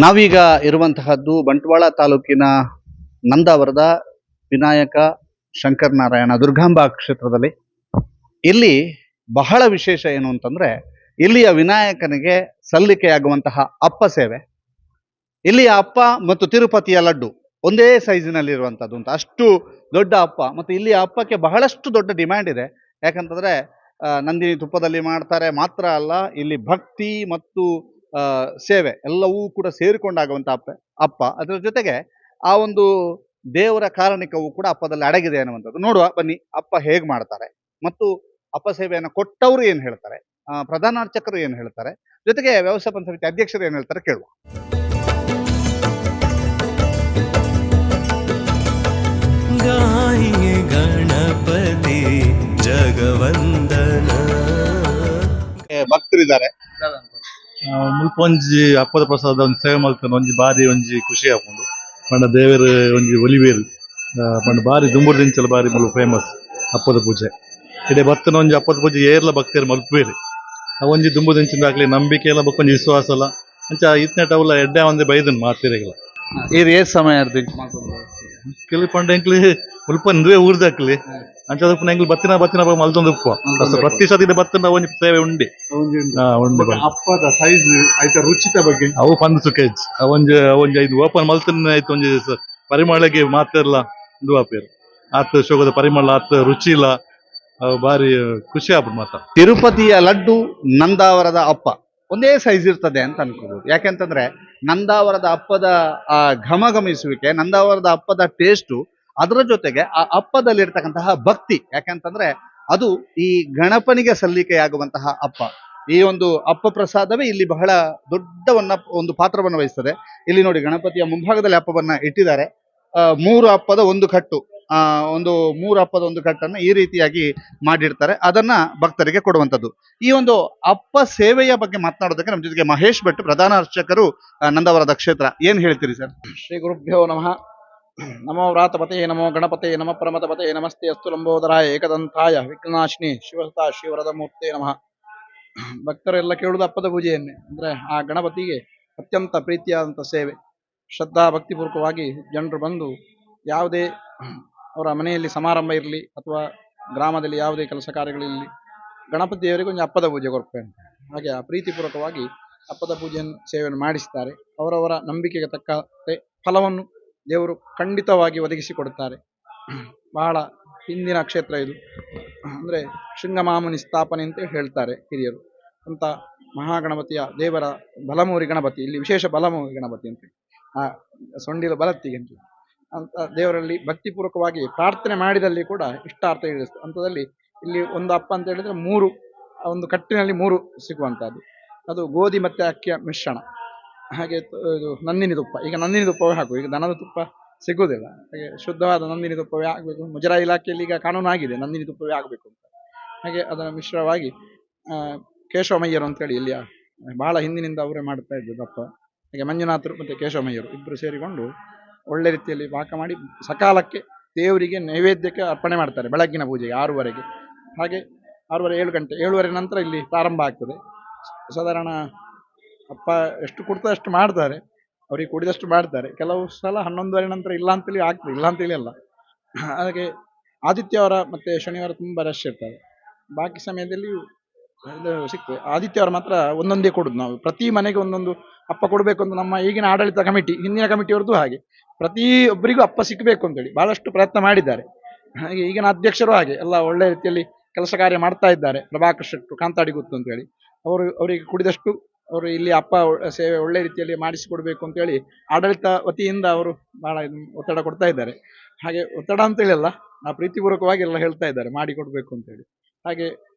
ನಾವೀಗ ಇರುವಂತಹದ್ದು ಬಂಟ್ವಾಳ ತಾಲೂಕಿನ ನಂದಾವರದ ವಿನಾಯಕ ಶಂಕರನಾರಾಯಣ ದುರ್ಗಾಂಬ ಕ್ಷೇತ್ರದಲ್ಲಿ. ಇಲ್ಲಿ ಬಹಳ ವಿಶೇಷ ಏನು ಅಂತಂದ್ರೆ, ಇಲ್ಲಿಯ ವಿನಾಯಕನಿಗೆ ಸಲ್ಲಿಕೆಯಾಗುವಂತಹ ಅಪ್ಪ ಸೇವೆ, ಇಲ್ಲಿಯ ಅಪ್ಪ ಮತ್ತು ತಿರುಪತಿಯ ಲಡ್ಡು ಒಂದೇ ಸೈಜಿನಲ್ಲಿ ಇರುವಂತದ್ದು ಅಂತ, ಅಷ್ಟು ದೊಡ್ಡ ಅಪ್ಪ. ಮತ್ತು ಇಲ್ಲಿಯ ಅಪ್ಪಕ್ಕೆ ಬಹಳಷ್ಟು ದೊಡ್ಡ ಡಿಮ್ಯಾಂಡ್ ಇದೆ. ಯಾಕಂತಂದ್ರೆ ನಂದಿನಿ ತುಪ್ಪದಲ್ಲಿ ಮಾಡ್ತಾರೆ ಮಾತ್ರ ಅಲ್ಲ, ಇಲ್ಲಿ ಭಕ್ತಿ ಮತ್ತು ಸೇವೆ ಎಲ್ಲವೂ ಕೂಡ ಸೇರಿಕೊಂಡಾಗುವಂಥ ಅಪ್ಪ. ಅದರ ಜೊತೆಗೆ ಆ ಒಂದು ದೇವರ ಕಾರಣಿಕವೂ ಕೂಡ ಅಪ್ಪದಲ್ಲಿ ಅಡಗಿದೆ ಅನ್ನುವಂಥದ್ದು. ನೋಡುವ ಬನ್ನಿ, ಅಪ್ಪ ಹೇಗೆ ಮಾಡ್ತಾರೆ ಮತ್ತು ಅಪ್ಪ ಸೇವೆಯನ್ನು ಕೊಟ್ಟವರು ಏನು ಹೇಳ್ತಾರೆ, ಪ್ರಧಾನ ಅರ್ಚಕರು ಏನು ಹೇಳ್ತಾರೆ, ಜೊತೆಗೆ ವ್ಯವಸ್ಥಾಪನ ಸಮಿತಿ ಅಧ್ಯಕ್ಷರು ಏನು ಹೇಳ್ತಾರೆ ಕೇಳುವ. ಗಣಪತಿ ಜಗವಂದನ ಭಕ್ತರಿದ್ದಾರೆ, ಮುಲ್ಪ ಒಂಜಿ ಅಪ್ಪದ ಪ್ರಸಾದ ಒಂದು ಸೇವೆ ಮಾಡ್ತಾನೆ. ಒಂಜಿ ಬಾರಿ ಒಂಜಿ ಖುಷಿ ಆಪುಂಡು. ಪಂಡ ದೇವರ ಒಂಜಿ ಒಲಿವೇರು ಪಂಡ ಬಾರಿ ದುಂಬುರು ದಿಂಚಲ ಬಾರಿ ಮುಲು ಫೇಮಸ್ ಅಪ್ಪದ ಪೂಜೆ. ಇಡೆ ಬತ್ತನ ಒಂಜಿ ಅಪ್ಪದ ಪೂಜೆ ಏರ್ಲ ಭಕ್ತರು ಮಲ್ಪೇರು. ಒಂಜಿ ದುಂಬು ದಿಂಚಿಂದ ಆಗ್ಲಿ ನಂಬಿಕೆ ಎಲ್ಲ ಬಕ್ಕೊಂಜಿ ವಿಶ್ವಾಸ ಅಲ್ಲ ಅಂಚ ಇತ್ನೆಟ್ ಅವಲ್ಲ ಎಡ್ಡೆ ಒಂದೇ ಬೈದನ್ ಮಾತಿರೆಗಳ ಇದು ಏ ಸಮಯ ಕೆಲವು ಪಂಡ ಎಂಕ್ಲಿ ಮುಲ್ಪ ನುವೆ ಊರ್ದಾಕ್ಲಿ ಅಂಚ ಅದಕ್ಕೆ ಎಂಕ್ಲಿ ಬತ್ತಿನ ಮಲ್ತೊಂದು ಉಪ್ಪು ಪ್ರತಿ ಸತಿ ಬತ್ತನ ಒಂಜಿ ಸೇವೆ ಉಂಡಿ ಉಂಡು ಅಪ್ಪದ ಸೈಜ್ ಆಯ್ತಾ, ರುಚಿತ ಬಗ್ಗೆ ಅವು ಪಂದ್ ಸುಕೇಜ್ ಒಂಜಿ ಐದು ಓಪನ್ ಮಲ್ತನ ಆಯ್ತು. ಒಂಜಿ ಪರಿಮಳಗೆ ಮಾತೆಲ್ಲ ದುವಾಪೇರು ಆತ ಶೋಗದ ಪರಿಮಳ ಆತ ರುಚಿ ಇಲ್ಲ. ಅವು ಬಾರಿ ಖುಷಿ ಆಗ್ಬಿಡು ಮಾತ. ತಿರುಪತಿಯ ಲಡ್ಡು, ನಂದಾವರದ ಅಪ್ಪ ಒಂದೇ ಸೈಜ್ ಇರ್ತದೆ ಅಂತ ಅನ್ಕೋಬಹುದು. ಯಾಕೆಂತಂದ್ರೆ ನಂದಾವರದ ಅಪ್ಪದ ಆ ಘಮಘಮಿಸುವಿಕೆ, ನಂದಾವರದ ಅಪ್ಪದ ಟೇಸ್ಟು, ಅದರ ಜೊತೆಗೆ ಆ ಅಪ್ಪದಲ್ಲಿರ್ತಕ್ಕಂತಹ ಭಕ್ತಿ. ಯಾಕೆಂತಂದ್ರೆ ಅದು ಈ ಗಣಪನಿಗೆ ಸಲ್ಲಿಕೆಯಾಗುವಂತಹ ಅಪ್ಪ. ಈ ಒಂದು ಅಪ್ಪ ಪ್ರಸಾದವೇ ಇಲ್ಲಿ ಬಹಳ ಒಂದು ಪಾತ್ರವನ್ನು ವಹಿಸ್ತದೆ. ಇಲ್ಲಿ ನೋಡಿ, ಗಣಪತಿಯ ಮುಂಭಾಗದಲ್ಲಿ ಅಪ್ಪವನ್ನ ಇಟ್ಟಿದ್ದಾರೆ. ಮೂರು ಅಪ್ಪದ ಒಂದು ಕಟ್ಟು, ಮೂರು ಅಪ್ಪದ ಒಂದು ಕಟ್ಟನ್ನು ಈ ರೀತಿಯಾಗಿ ಮಾಡಿರ್ತಾರೆ. ಅದನ್ನ ಭಕ್ತರಿಗೆ ಕೊಡುವಂಥದ್ದು. ಈ ಒಂದು ಅಪ್ಪ ಸೇವೆಯ ಬಗ್ಗೆ ಮಾತನಾಡೋದಕ್ಕೆ ನಮ್ಮ ಜೊತೆಗೆ ಮಹೇಶ್ ಭಟ್, ಪ್ರಧಾನ ಅರ್ಚಕರು, ನಂದಾವರದ ಕ್ಷೇತ್ರ. ಏನ್ ಹೇಳ್ತೀರಿ ಸರ್? ಶ್ರೀ ಗುರುಭ್ಯೋ ನಮಃ. ನಮೋ ವ್ರಾತಪತೆ ನಮೋ ಗಣಪತೆ ನಮ ಪ್ರಮತಪತೆ ನಮಸ್ತೆ ಅಸ್ತು ಲಂಬೋದರಾಯ ಏಕದಂತಾಯ ವಿಘ್ನಾಶಿನಿ ಶಿವಸತ ಶ್ರೀವರದ ಮೂರ್ತೆ ನಮಃ. ಭಕ್ತರೆಲ್ಲ ಕೇಳುವುದು ಅಪ್ಪದ ಪೂಜೆಯನ್ನೇ. ಅಂದ್ರೆ ಆ ಗಣಪತಿಗೆ ಅತ್ಯಂತ ಪ್ರೀತಿಯಾದಂಥ ಸೇವೆ. ಶ್ರದ್ಧಾ ಭಕ್ತಿಪೂರ್ವಕವಾಗಿ ಜನರು ಬಂದು ಯಾವುದೇ ಅವರ ಮನೆಯಲ್ಲಿ ಸಮಾರಂಭ ಇರಲಿ ಅಥವಾ ಗ್ರಾಮದಲ್ಲಿ ಯಾವುದೇ ಕೆಲಸ ಕಾರ್ಯಗಳಿರಲಿ, ಗಣಪತಿ ದೇವರಿಗೆ ಒಂದು ಅಪ್ಪದ ಪೂಜೆ ಕೊಡ್ತೇನೆ. ಹಾಗೆ ಆ ಪ್ರೀತಿಪೂರ್ವಕವಾಗಿ ಅಪ್ಪದ ಪೂಜೆಯನ್ನು ಸೇವೆಯನ್ನು ಮಾಡಿಸ್ತಾರೆ. ಅವರವರ ನಂಬಿಕೆಗೆ ತಕ್ಕಂತೆ ಫಲವನ್ನು ದೇವರು ಖಂಡಿತವಾಗಿ ಒದಗಿಸಿಕೊಡುತ್ತಾರೆ. ಬಹಳ ಹಿಂದಿನ ಕ್ಷೇತ್ರ ಇದು. ಅಂದರೆ ಶೃಂಗಮಾಮುನಿ ಸ್ಥಾಪನೆ ಅಂತ ಹೇಳ್ತಾರೆ ಹಿರಿಯರು. ಅಂತ ಮಹಾಗಣಪತಿಯ ದೇವರ ಬಲಮೂರಿ ಗಣಪತಿ, ಇಲ್ಲಿ ವಿಶೇಷ ಬಲಮೂರಿ ಗಣಪತಿ ಅಂತ, ಆ ಸೊಂಡಿಲ ಬಲತ್ತಿಗೆ ಅಂತ ದೇವರಲ್ಲಿ ಭಕ್ತಿಪೂರ್ವಕವಾಗಿ ಪ್ರಾರ್ಥನೆ ಮಾಡಿದಲ್ಲಿ ಕೂಡ ಇಷ್ಟಾರ್ಥ ಈಡೇರಿಸ್ತದೆ. ಅಂಥದ್ದಲ್ಲಿ ಇಲ್ಲಿ ಒಂದು ಅಪ್ಪ ಅಂತ ಹೇಳಿದ್ರೆ ಒಂದು ಕಟ್ಟಿನಲ್ಲಿ ಮೂರು ಸಿಗುವಂಥದ್ದು. ಅದು ಗೋಧಿ ಮತ್ತು ಅಕ್ಕಿಯ ಮಿಶ್ರಣ. ಹಾಗೆ ಇದು ನಂದಿನಿ ತುಪ್ಪ. ಈಗ ನಂದಿನಿ ತುಪ್ಪವೇ ಹಾಕು, ಈಗ ದನದ ತುಪ್ಪ ಸಿಗುವುದಿಲ್ಲ. ಹಾಗೆ ಶುದ್ಧವಾದ ನಂದಿನಿ ತುಪ್ಪವೇ ಆಗಬೇಕು. ಮುಜರಾಯಿ ಇಲಾಖೆಯಲ್ಲಿ ಈಗ ಕಾನೂನು ಆಗಿದೆ ನಂದಿನಿ ತುಪ್ಪವೇ ಆಗಬೇಕು ಅಂತ. ಹಾಗೆ ಅದನ್ನು ಮಿಶ್ರವಾಗಿ ಕೇಶವಮಯ್ಯರು ಅಂತೇಳಿ ಇಲ್ಲಿಯ ಬಹಳ ಹಿಂದಿನಿಂದ ಅವರೇ ಮಾಡ್ತಾ ಇದ್ದು ದಪ್ಪ. ಹಾಗೆ ಮಂಜುನಾಥರು ಮತ್ತು ಕೇಶವಮಯ್ಯರು ಇಬ್ಬರು ಸೇರಿಕೊಂಡು ಒಳ್ಳೆ ರೀತಿಯಲ್ಲಿ ಪಾಕ ಮಾಡಿ ಸಕಾಲಕ್ಕೆ ದೇವರಿಗೆ ನೈವೇದ್ಯಕ್ಕೆ ಅರ್ಪಣೆ ಮಾಡ್ತಾರೆ. ಬೆಳಗ್ಗಿನ ಪೂಜೆಗೆ 6:30ಗೆ, ಹಾಗೆ 6:30 7 ಗಂಟೆ 7:30 ನಂತರ ಇಲ್ಲಿ ಪ್ರಾರಂಭ ಆಗ್ತದೆ. ಸಾಧಾರಣ ಅಪ್ಪ ಎಷ್ಟು ಕೊಡ್ತದೆ ಅಷ್ಟು ಮಾಡ್ತಾರೆ, ಅವ್ರಿಗೆ ಕುಡಿದಷ್ಟು ಮಾಡ್ತಾರೆ. ಕೆಲವು ಸಲ 11:30 ನಂತರ ಇಲ್ಲ ಅಂತೇಳಿ ಆಗ್ತದೆ, ಇಲ್ಲ ಅಂತೇಳಿ ಅಲ್ಲ. ಹಾಗೆ ಆದಿತ್ಯವಾರ ಮತ್ತು ಶನಿವಾರ ತುಂಬ ರಶ್ ಇರ್ತಾರೆ. ಬಾಕಿ ಸಮಯದಲ್ಲಿ ಇದು ಸಿಗ್ತದೆ. ಆದಿತ್ಯವಾರ ಮಾತ್ರ ಒಂದೊಂದೇ ಕೊಡೋದು ನಾವು. ಪ್ರತಿ ಮನೆಗೆ ಒಂದೊಂದು ಅಪ್ಪ ಕೊಡಬೇಕು ಅಂತ ನಮ್ಮ ಈಗಿನ ಆಡಳಿತ ಕಮಿಟಿ, ಹಿಂದಿನ ಕಮಿಟಿಯವ್ರದ್ದು ಹಾಗೆ ಪ್ರತಿಯೊಬ್ಬರಿಗೂ ಅಪ್ಪ ಸಿಕ್ಕಬೇಕು ಅಂತೇಳಿ ಭಾಳಷ್ಟು ಪ್ರಯತ್ನ ಮಾಡಿದ್ದಾರೆ. ಹಾಗೆ ಈಗಿನ ಅಧ್ಯಕ್ಷರು ಹಾಗೆ ಎಲ್ಲ ಒಳ್ಳೆ ರೀತಿಯಲ್ಲಿ ಕೆಲಸ ಕಾರ್ಯ ಮಾಡ್ತಾ ಇದ್ದಾರೆ. ಪ್ರಭಾಕರ್ ಶೆಟ್ಟರು, ಕಾಂತಾಡಿ ಗುತ್ತು ಅಂತೇಳಿ ಅವರಿಗೆ ಕುಡಿದಷ್ಟು ಅವರು ಇಲ್ಲಿ ಅಪ್ಪ ಸೇವೆ ಒಳ್ಳೆ ರೀತಿಯಲ್ಲಿ ಮಾಡಿಸಿಕೊಡ್ಬೇಕು ಅಂತೇಳಿ ಆಡಳಿತ ವತಿಯಿಂದ ಅವರು ಭಾಳ ಒತ್ತಡ ಕೊಡ್ತಾ ಇದ್ದಾರೆ. ಹಾಗೆ ಒತ್ತಡ ಅಂತೇಳಿ ಅಲ್ಲ, ಪ್ರೀತಿಪೂರ್ವಕವಾಗಿ ಎಲ್ಲ ಹೇಳ್ತಾ ಇದ್ದಾರೆ ಮಾಡಿಕೊಡ್ಬೇಕು ಅಂತೇಳಿ. ಹಾಗೆ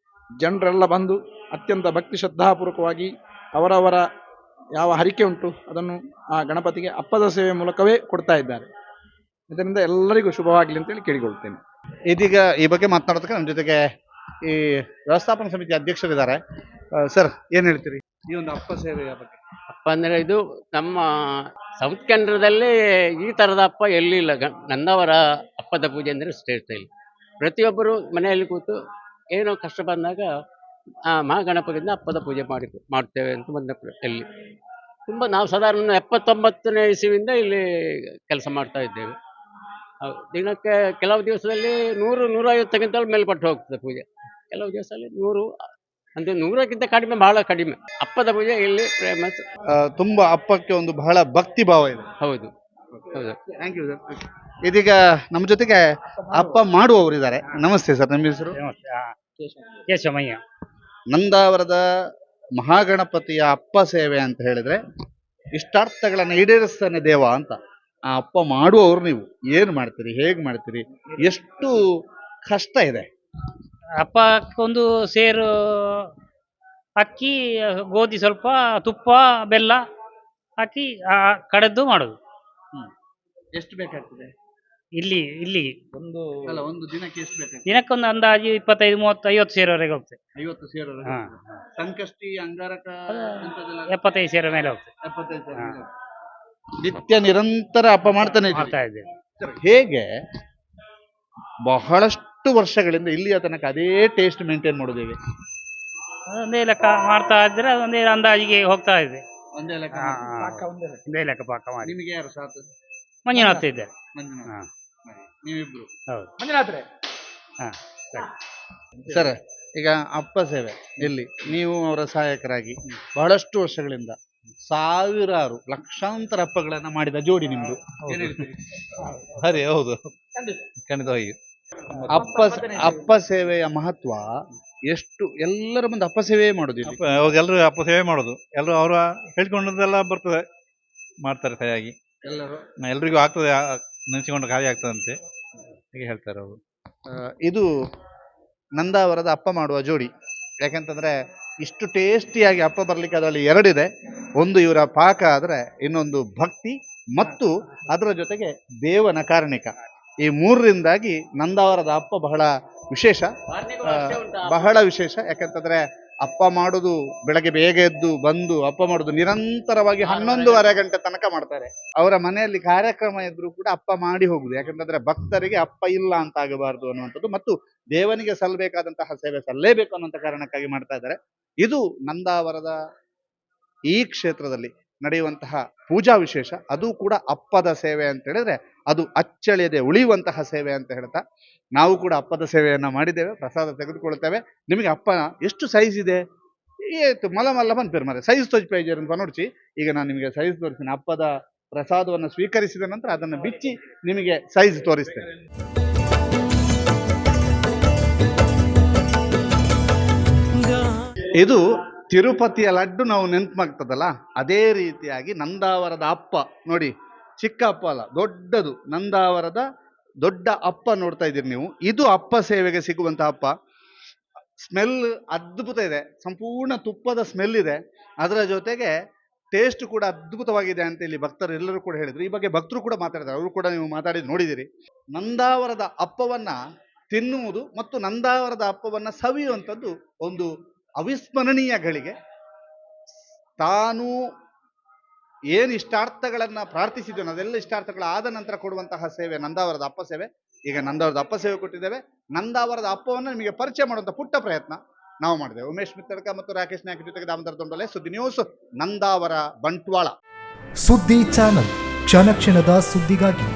ಜನರೆಲ್ಲ ಬಂದು ಅತ್ಯಂತ ಭಕ್ತಿ ಶ್ರದ್ಧಾಪೂರ್ವಕವಾಗಿ ಅವರವರ ಯಾವ ಹರಿಕೆ ಉಂಟು ಅದನ್ನು ಆ ಗಣಪತಿಗೆ ಅಪ್ಪದ ಸೇವೆ ಮೂಲಕವೇ ಕೊಡ್ತಾ ಇದ್ದಾರೆ. ಇದರಿಂದ ಎಲ್ಲರಿಗೂ ಶುಭವಾಗಲಿ ಅಂತೇಳಿ ಕೇಳಿಕೊಳ್ತೇನೆ. ಇದೀಗ ಈ ಬಗ್ಗೆ ಮಾತನಾಡೋದಕ್ಕೆ ನಮ್ಮ ಜೊತೆಗೆ ಈ ವ್ಯವಸ್ಥಾಪನಾ ಸಮಿತಿ ಅಧ್ಯಕ್ಷರಿದ್ದಾರೆ. ಸರ್, ಏನ್ ಹೇಳ್ತೀರಿ ಈ ಒಂದು ಅಪ್ಪ ಸೇವೆಯ ಬಗ್ಗೆ? ಅಪ್ಪ ಅಂದರೆ ಇದು ನಮ್ಮ ಸೌತ್ ಕೇಂದ್ರದಲ್ಲಿ ಈ ಥರದ ಅಪ್ಪ ಎಲ್ಲಿಲ್ಲ. ನಂದವರ ಅಪ್ಪದ ಪೂಜೆ ಅಂದರೆ ಶ್ರೇಷ್ಠ. ಇಲ್ಲಿ ಪ್ರತಿಯೊಬ್ಬರು ಮನೆಯಲ್ಲಿ ಕೂತು ಏನೋ ಕಷ್ಟ ಬಂದಾಗ ಮಹಾಗಣಪತಿಯಿಂದ ಅಪ್ಪದ ಪೂಜೆ ಮಾಡ್ತೇವೆ ಅಂತ ಬಂದ ಎಲ್ಲಿ ನಾವು ಸಾಧಾರಣ 79ನೇ ಇಸವಿಯಿಂದ ಇಲ್ಲಿ ಕೆಲಸ ಮಾಡ್ತಾ ಇದ್ದೇವೆ. ದಿನಕ್ಕೆ ಕೆಲವು ದಿವಸದಲ್ಲಿ 100-150ಕ್ಕಿಂತ ಮೇಲ್ಪಟ್ಟು ಹೋಗ್ತದೆ ಪೂಜೆ. ಕೆಲವು ದಿವಸದಲ್ಲಿ 100 ಅಂದ್ರೆ 100ಕ್ಕಿಂತ ಕಡಿಮೆ, ಬಹಳ ಕಡಿಮೆ. ಅಪ್ಪದ ಪೂಜೆ ಇಲ್ಲಿ ಫೇಮಸ್. ತುಂಬಾ ಅಪ್ಪಕ್ಕೆ ಒಂದು ಬಹಳ ಭಕ್ತಿ ಭಾವ ಇದೆ. ಹೌದು ಹೌದು. Thank you sir. ಇದೀಗ ನಮ್ಮ ಜೊತೆಗೆ ಅಪ್ಪ ಮಾಡುವವರಿದ್ದಾರೆ. ನಮಸ್ತೆ ಸರ್, ನಿಮ್ಮ ಹೆಸರು? ಕೇಶಮಯ್ಯ. ನಂದಾವರದ ಮಹಾಗಣಪತಿಯ ಅಪ್ಪ ಸೇವೆ ಅಂತ ಹೇಳಿದ್ರೆ ಇಷ್ಟಾರ್ಥಗಳನ್ನ ಈಡೇರಿಸ್ತಾನೆ ದೇವ ಅಂತ. ಆ ಅಪ್ಪ ಮಾಡುವವರು ನೀವು ಏನು ಮಾಡ್ತೀರಿ, ಹೇಗೆ ಮಾಡ್ತೀರಿ, ಎಷ್ಟು ಕಷ್ಟ ಇದೆ? ಅಪ್ಪಕ್ಕೊಂದು ಸೇರು ಅಕ್ಕಿ, ಗೋಧಿ, ಸ್ವಲ್ಪ ತುಪ್ಪ, ಬೆಲ್ಲ ಹಾಕಿ ಕಡೆದು ಮಾಡೋದು. ಎಷ್ಟು ಬೇಕಾಗ್ತದೆ ಇಲ್ಲಿ ಇಲ್ಲಿ ಒಂದು ದಿನಕ್ಕೆ ಎಷ್ಟು ಬೇಕಾಗ್ತದೆ? ದಿನಕ್ಕೊಂದು ಅಂದಾಜು 25, 30, 50 ಸೇರುವರೆಗೆ ಹೋಗ್ತದೆ. 50 ಸೇರು. ಹಾ. ಸಂಕಷ್ಟಿ, ಅಂಗಾರಕ, 75 ಸೇರುವ ಮೇಲೆ ಹೋಗ್ತದೆ. 75 ಸೇರು. ನಿತ್ಯ ನಿರಂತರ ಅಪ್ಪ ಮಾಡ್ತಾನೆ ಇದ್ದೀರಿ. ಮಾಡ್ತಾ ಇದ್ದೇವೆ. ಹೇಗೆ ಬಹಳಷ್ಟು ವರ್ಷಗಳಿಂದ ಇಲ್ಲಿಯ ತನಕ ಅದೇ ಟೇಸ್ಟ್ ಮೇಂಟೈನ್ ಮಾಡೋದೇವೆ? ಒಂದೇ ಲೆಕ್ಕ ಮಾಡ್ತಾ ಇದ್ರೆ ಒಂದೇ ಅಂದಾಜಿಗೆ ಹೋಗ್ತಾ ಇದೆ. ಒಂದೇ ಲೆಕ್ಕ. ಒಂದೇ ಲೆಕ್ಕ ಪಾಕ ಮಾಡಿ. ನಿಮಗೆ ಯಾರು ಸಾಥ? ಮಂಜುನಾಥ ಇದ್ದಾರೆ. ಮಂಜುನಾಥ. ನೀವಿಬ್ರು? ಹೌದು. ಮಂಜುನಾಥ್ರೆ, ಹಾ, ಸರಿ. ಸರ್, ಈಗ ಅಪ್ಪ ಸೇವೆ ಇಲ್ಲಿ ನೀವು ಅವರ ಸಹಾಯಕರಾಗಿ ಬಹಳಷ್ಟು ವರ್ಷಗಳಿಂದ ಸಾವಿರಾರು ಲಕ್ಷಾಂತರ ಅಪ್ಪಗಳನ್ನ ಮಾಡಿದ ಜೋಡಿ ನಿಮ್ದು. ಏನ್ ಹೇಳ್ತೀರಿ? ಸರಿ, ಹೌದು, ಖಂಡಿತವಾಗಿ. ಅಪ್ಪ ಸೇವೆಯ ಮಹತ್ವ ಎಷ್ಟು. ಎಲ್ಲರ ಮುಂದೆ ಅಪ್ಪ ಸೇವೆ ಮಾಡೋದಿಲ್ಲ. ಎಲ್ಲರೂ ಅಪ್ಪ ಸೇವೆ ಮಾಡೋದು, ಎಲ್ಲರೂ ಅವರ ಹೇಳ್ಕೊಂಡದೆಲ್ಲ ಬರ್ತದೆ, ಮಾಡ್ತಾರೆ ಸರಿಯಾಗಿ. ಎಲ್ರಿಗೂ ಆಗ್ತದೆ, ನೆನೆಸಿಕೊಂಡು ಖಾಲಿ ಆಗ್ತದಂತೆ ಹೀಗೆ ಹೇಳ್ತಾರೆ ಅವರು. ಇದು ನಂದಾವರದ ಅಪ್ಪ ಮಾಡುವ ಜೋಡಿ. ಯಾಕಂತಂದ್ರೆ ಇಷ್ಟು ಟೇಸ್ಟಿಯಾಗಿ ಅಪ್ಪ ಬರ್ಲಿಕ್ಕೆ ಅದರಲ್ಲಿ ಎರಡಿದೆ. ಒಂದು ಇವರ ಪಾಕ ಆದ್ರೆ, ಇನ್ನೊಂದು ಭಕ್ತಿ ಮತ್ತು ಅದರ ಜೊತೆಗೆ ದೇವನ ಕಾರಣಿಕ. ಈ ಮೂರರಿಂದಾಗಿ ನಂದಾವರದ ಅಪ್ಪ ಬಹಳ ವಿಶೇಷ, ಬಹಳ ವಿಶೇಷ. ಯಾಕಂತಂದ್ರೆ ಅಪ್ಪ ಮಾಡೋದು ಬೆಳಗ್ಗೆ ಬೇಗ ಎದ್ದು ಬಂದು ಅಪ್ಪ ಮಾಡೋದು ನಿರಂತರವಾಗಿ 11:30 ಗಂಟೆ ತನಕ ಮಾಡ್ತಾರೆ. ಅವರ ಮನೆಯಲ್ಲಿ ಕಾರ್ಯಕ್ರಮ ಇದ್ರೂ ಕೂಡ ಅಪ್ಪ ಮಾಡಿ ಹೋಗುದು. ಯಾಕಂತಂದ್ರೆ ಭಕ್ತರಿಗೆ ಅಪ್ಪ ಇಲ್ಲ ಅಂತ ಆಗಬಾರ್ದು ಅನ್ನುವಂಥದ್ದು, ಮತ್ತು ದೇವನಿಗೆ ಸಲ್ಲಬೇಕಾದಂತಹ ಸೇವೆ ಸಲ್ಲೇಬೇಕು ಅನ್ನುವಂಥ ಕಾರಣಕ್ಕಾಗಿ ಮಾಡ್ತಾ ಇದ್ದಾರೆ. ಇದು ನಂದಾವರದ ಈ ಕ್ಷೇತ್ರದಲ್ಲಿ ನಡೆಯುವಂತಹ ಪೂಜಾ ವಿಶೇಷ. ಅದು ಕೂಡ ಅಪ್ಪದ ಸೇವೆ ಅಂತ ಹೇಳಿದ್ರೆ ಅದು ಅಚ್ಚಳಿಯದೆ ಉಳಿಯುವಂತಹ ಸೇವೆ ಅಂತ ಹೇಳ್ತಾ ನಾವು ಕೂಡ ಅಪ್ಪದ ಸೇವೆಯನ್ನ ಮಾಡಿದ್ದೇವೆ, ಪ್ರಸಾದ ತೆಗೆದುಕೊಳ್ತೇವೆ. ನಿಮಗೆ ಅಪ್ಪ ಎಷ್ಟು ಸೈಜ್ ಇದೆ? ಏತು ಮಲ್ಲ ಬಂದ್ಪೇರು ಮಾರೆ, ಸೈಜ್ ತೋರಿಸ್ಪೇಜರ್ ಅಂತ ನೋಡ್ಸಿ. ಈಗ ನಾನು ನಿಮಗೆ ಸೈಜ್ ತೋರಿಸ್ತೀನಿ. ಅಪ್ಪದ ಪ್ರಸಾದವನ್ನು ಸ್ವೀಕರಿಸಿದ ನಂತರ ಅದನ್ನು ಬಿಚ್ಚಿ ನಿಮಗೆ ಸೈಜ್ ತೋರಿಸ್ತೇನೆ. ಇದು ತಿರುಪತಿಯ ಲಡ್ಡು ನಾವು ನೆನಪಾಗ್ತದಲ್ಲ, ಅದೇ ರೀತಿಯಾಗಿ ನಂದಾವರದ ಅಪ್ಪ ನೋಡಿ, ಚಿಕ್ಕ ಅಪ್ಪ ಅಲ್ಲ, ದೊಡ್ಡದು. ನಂದಾವರದ ದೊಡ್ಡ ಅಪ್ಪ ನೋಡ್ತಾ ಇದ್ದೀರಿ ನೀವು. ಇದು ಅಪ್ಪ ಸೇವೆಗೆ ಸಿಗುವಂತಹ ಅಪ್ಪ. ಸ್ಮೆಲ್ ಅದ್ಭುತ ಇದೆ, ಸಂಪೂರ್ಣ ತುಪ್ಪದ ಸ್ಮೆಲ್ ಇದೆ. ಅದರ ಜೊತೆಗೆ ಟೇಸ್ಟ್ ಕೂಡ ಅದ್ಭುತವಾಗಿದೆ ಅಂತ ಇಲ್ಲಿ ಭಕ್ತರು ಎಲ್ಲರೂ ಕೂಡ ಹೇಳಿದ್ರು. ಈ ಬಗ್ಗೆ ಭಕ್ತರು ಕೂಡ ಮಾತಾಡಿದ್ದಾರೆ, ಅವರು ಕೂಡ ನೀವು ಮಾತಾಡಿ ನೋಡಿದಿರಿ. ನಂದಾವರದ ಅಪ್ಪವನ್ನ ತಿನ್ನುವುದು ಮತ್ತು ನಂದಾವರದ ಅಪ್ಪವನ್ನ ಸವಿಯುವಂಥದ್ದು ಒಂದು ಅವಿಸ್ಮರಣೀಯ ಗಳಿಗೆ. ತಾನು ಏನು ಇಷ್ಟಾರ್ಥಗಳನ್ನ ಪ್ರಾರ್ಥಿಸಿದ್ದೇನೆ ಅದೆಲ್ಲ ಇಷ್ಟಾರ್ಥಗಳ ಆದ ನಂತರ ಕೊಡುವಂತಹ ಸೇವೆ ನಂದಾವರದ ಅಪ್ಪ ಸೇವೆ. ಈಗ ನಂದಾವರದ ಅಪ್ಪ ಸೇವೆ ಕೊಟ್ಟಿದ್ದೇವೆ. ನಂದಾವರದ ಅಪ್ಪವನ್ನು ನಿಮಗೆ ಪರಿಚಯ ಮಾಡುವಂಥ ಪುಟ್ಟ ಪ್ರಯತ್ನ ನಾವು ಮಾಡಿದ್ದೇವೆ. ಉಮೇಶ್ ಮಿತ್ತಡ್ಕ ಮತ್ತು ರಾಕೇಶ್ ನಾಯಕ್ ಜೊತೆಗೆ ದಾಮೋದರ ದೊಂಡಲೆ, ಸುದ್ದಿ ನ್ಯೂಸ್, ನಂದಾವರ, ಬಂಟ್ವಾಳ. ಸುದ್ದಿ ಚಾನಲ್, ಕ್ಷಣ ಕ್ಷಣದ ಸುದ್ದಿಗಾಗಿ.